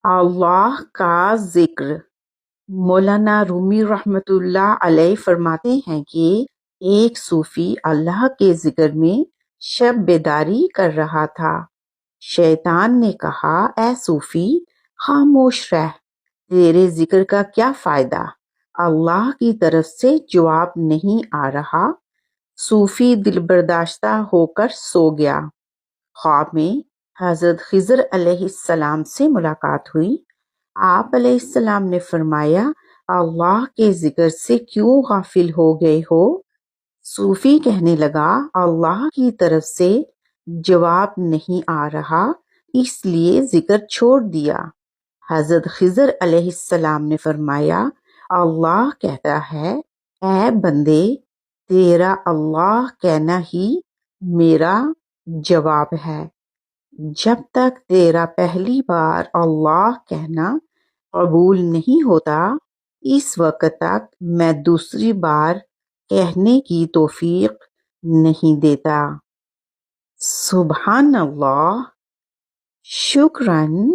اللہ کا ذکر۔ مولانا رومی رحمۃ اللہ علیہ فرماتے ہیں کہ ایک صوفی اللہ کے ذکر میں شب بیداری کر رہا تھا۔ شیطان نے کہا، اے صوفی، خاموش رہ، تیرے ذکر کا کیا فائدہ؟ اللہ کی طرف سے جواب نہیں آ رہا۔ صوفی دل برداشتہ ہو کر سو گیا۔ خواب میں حضرت خضر علیہ السلام سے ملاقات ہوئی۔ آپ علیہ السلام نے فرمایا، اللہ کے ذکر سے کیوں غافل ہو گئے ہو؟ صوفی کہنے لگا، اللہ کی طرف سے جواب نہیں آ رہا، اس لیے ذکر چھوڑ دیا۔ حضرت خضر علیہ السلام نے فرمایا، اللہ کہتا ہے، اے بندے، تیرا اللہ کہنا ہی میرا جواب ہے۔ جب تک تیرا پہلی بار اللہ کہنا قبول نہیں ہوتا، اس وقت تک میں دوسری بار کہنے کی توفیق نہیں دیتا۔ سبحان اللہ۔ شکراً۔